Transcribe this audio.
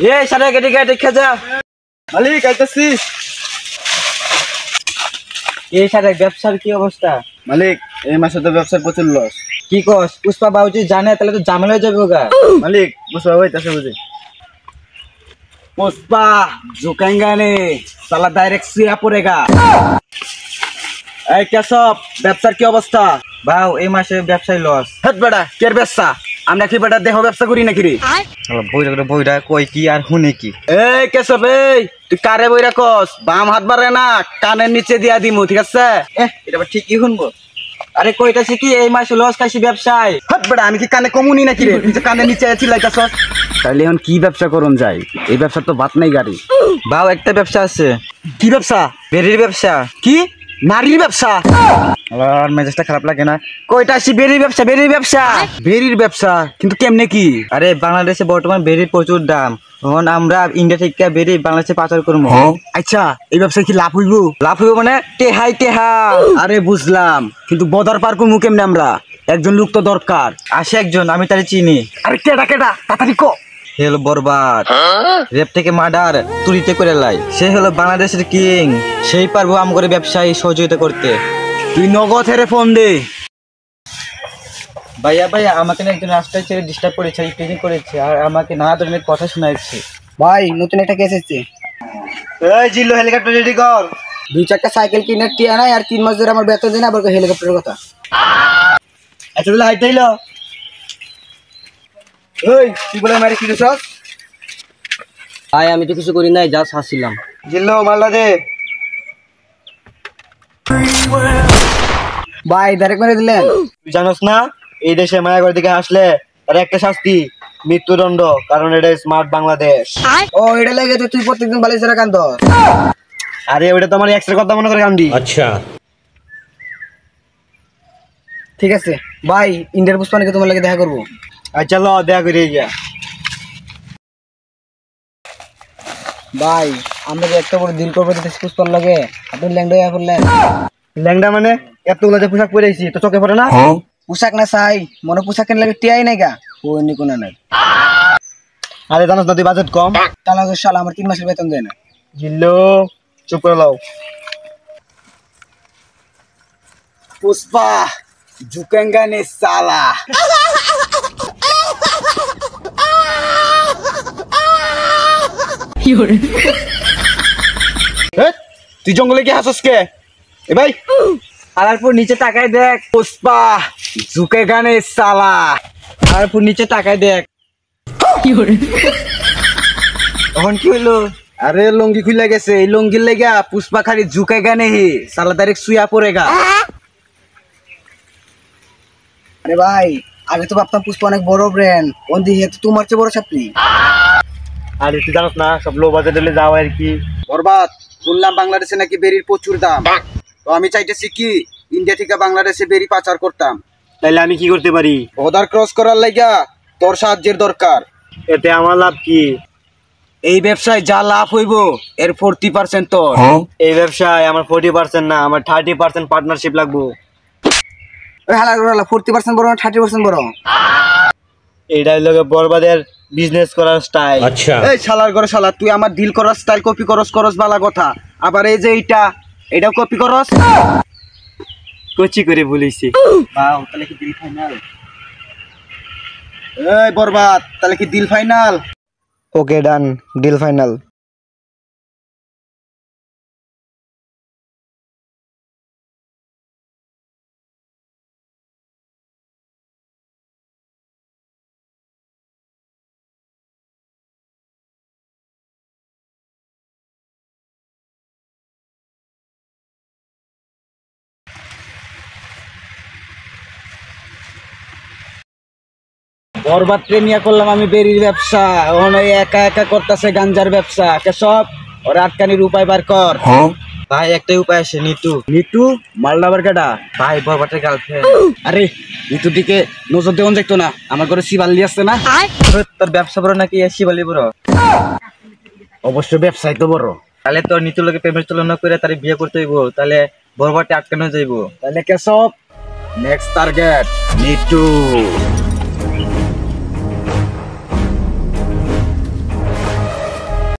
এই সারা গেটে গেটে খেজা মালিক আইতাছি। এই সারা ব্যবসার কি অবস্থা? মালিক এই মাসে তো ব্যবসার প্রচুর লস। কি কস? পুষ্পা বাবুজি জানে তাহলে তো ঝামেলা হয়ে যাবে ওগা। মালিক বুঝবা হইতাছে বুঝি। पुष्पा झुकेंगे नहीं साला डायरेक्ट सिया पड़ेगा। এই কেশব ব্যবসার কি অবস্থা? ভাও এই মাসে ব্যবসায় লস। হেট বেটা কের ব্যবসা? আমরা কি বেটা দেহ ব্যবসা করি নাকি রে? শালা বইরা কই কি আর হুনে কি? এই কেশব এই তুই কারে বইরা কস? বাম হাত বাড়ে না কানের নিচে দিয়া দিমু, ঠিক আছে? এটা ঠিকই শুনবো। আরে কইতাছি কি এই মাসে লস খাইছি ব্যবসায়। হেট বেটা আমি কি কানে কমুনি নাকি রে? তুই কানের নিচে চিল্লাইতাছস। তাইলে এখন কি ব্যবসা করুন যাই? এই ব্যবসা তো বাত নাই গাড়ি। বাও একটা ব্যবসা আছে। কি ব্যবসা? বেরির ব্যবসা। কি? নারীর ব্যবসা? আর মেজাজটা খারাপ লাগে না। কইটা আসি বেরির ব্যবসা, বেরির ব্যবসা, বেরির ব্যবসা কিন্তু কেমনে কি? আরে বাংলাদেশে বর্তমান বেরির প্রচুর দাম। এখন আমরা ইন্ডিয়া থেকে বেরি বাংলাদেশে পাচার করবো। আচ্ছা এই ব্যবসায় কি লাভ হইব? লাভ হইব মানে টেহাই টেহা। আরে বুঝলাম কিন্তু বদার পার করবো কেমনে আমরা? একজন লোক তো দরকার। আসে একজন, আমি তারে চিনি। আরে কেডা কেডা তাড়াতাড়ি কো। হেল বরবাদ, রেপ থেকে মার্ডার চুরিতে করে লাই। সে হলো বাংলাদেশের কিং। সেই পারবো আমগরে ব্যবসায়ী সহযোগিতা করতে। তুই নগদ হেরে ফোন দে। ভাইয়া ভাইয়া আমাকে একজন রাস্তায় ছেড়ে ডিস্টার্ব করেছে, রিপেয়ারিং করেছে আর আমাকে নানা ধরনের কথা শোনাচ্ছে। ভাই নতুন একটা কেস এসেছে। এই জিল্লু হেলিকপ্টার রেডি কর। 2-4টা সাইকেল কিনে টিয়া নাই আর 3 মাস ধরে আমার বেতন দেন, আবার হেলিকপ্টারের কথা। আচ্ছা তাহলে হাইট দিল। এই তুই বলে মারি কি দিছস? ভাই আমি তো কিছু করি নাই, যা হাসছিলাম। জিল্লু মাল্লা দে। ভাই ডাইরেক্ট মেরে দিলেন। তুই জানোস না এই দেশে মায়াগড় দিকে আসলে তার একটা শাস্তি মৃত্যুদণ্ড, কারণ এটা স্মার্ট বাংলাদেশ। ও এটা লাগে তো তুই প্রত্যেকদিন বালিশেরা কান্দ। আরে ওটা তো আমার এক্সের কথা মনে করে কান্দি। আচ্ছা ঠিক আছে ভাই, ইন্ডিয়ার পুষ্পানিকে তোমার লাগে দেখা করবো। আচ্ছা ল দেখা করে গিয়া। ভাই আমরা যে একটা বড় ডিল করবো পুষ্পার লাগে, আপনি ল্যাংডা হয়ে পড়লেন। ল্যাংডা মানে এতগুলো যে পোশাক পরেছি তো চোখে পড়ে না? পোশাক না চাই, মনে পোশাক কেন লাগে টিয়াই নাই গা। ওই নি কোনা নাই। আরে জানোস না তুই বাজেট কম। তাহলে শালা আমার 3 মাসের বেতন দেয় না। জিল্লু চুপ করে লাও। पुष्पा झुकेंगे नहीं साला। তুই জঙ্গলে কি হাসস কে? এ ভাই আলারপুর নিচে তাকায় দেখ। पुष्पा झुकेगा नहीं साला। আলারপুর নিচে তাকায় দেখ। এখন কি হইলো? আরে লুঙ্গি খুলে গেছে, এই লুঙ্গির লেগা পুষ্পা খালি ঝুঁকেগা নেই সালা ডাইরেক্ট শুয়া পড়েগা। আরে ভাই আগে তো ভাবতাম পুষ্পা অনেক বড় ব্র্যান্ড, ওন দিকে তো তোমার চেয়ে বড় ছাত্রী। আরে তুই জানোস না সব লো বাজেটে যাওয়া আর কি। বরবাদ শুনলাম বাংলাদেশে নাকি বেরির প্রচুর দাম। তো আমি চাইতেছি কি ইন্ডিয়া থেকে বাংলাদেশে বেরি পাচার করতাম। তাইলে আমি কি করতে পারি? বর্ডার ক্রস করার লাগা তোর সাহায্যের দরকার। এতে আমার লাভ কি? এই ব্যবসায় যা লাভ হইব এর 40% তোর। এই ব্যবসায় আমার 40% না, আমার 30% পার্টনারশিপ লাগবো। ওই হালা 40% বড় না 30% বড়? এইটাই লোকে বরবাদের বিজনেস করার স্টাইল। আচ্ছা এই শালার ঘরে শালা, তুই আমার ডিল করার স্টাইল কপি করস বালা কথা, আবার এই যে এটাও কপি করস। কচি করে বলেছি। বাও তাহলে কি ডিল ফাইনাল? এই বরবাদ তাহলে কি ডিল ফাইনাল? ওকে ডান, ডিল ফাইনাল। বরবাদ প্রেমিয়া করলাম আমি বেরির ব্যবসা, ওখানে একা একা করতেছে গাঞ্জার ব্যবসা। কেসব ওর আটকানির উপায় বার কর। ভাই একটাই উপায় আছে, নিতু মালদাবার কাটা ভাই বরবাদের গার্লফ্রেন্ড। আরে নিতুর দিকে নজর দেওয়া দেখতো না, আমার ঘরে শিবালি আসছে না। তোর ব্যবসা বড় নাকি শিবালি বড়? অবশ্য ব্যবসায় তো বড়। তাহলে তোর নিতুর লোকে প্রেমের তুলনা করে তার বিয়ে করতে হইব, তাহলে বরবাদে আটকানো যাইব। তাহলে কেসব নেক্সট টার্গেট নিতু।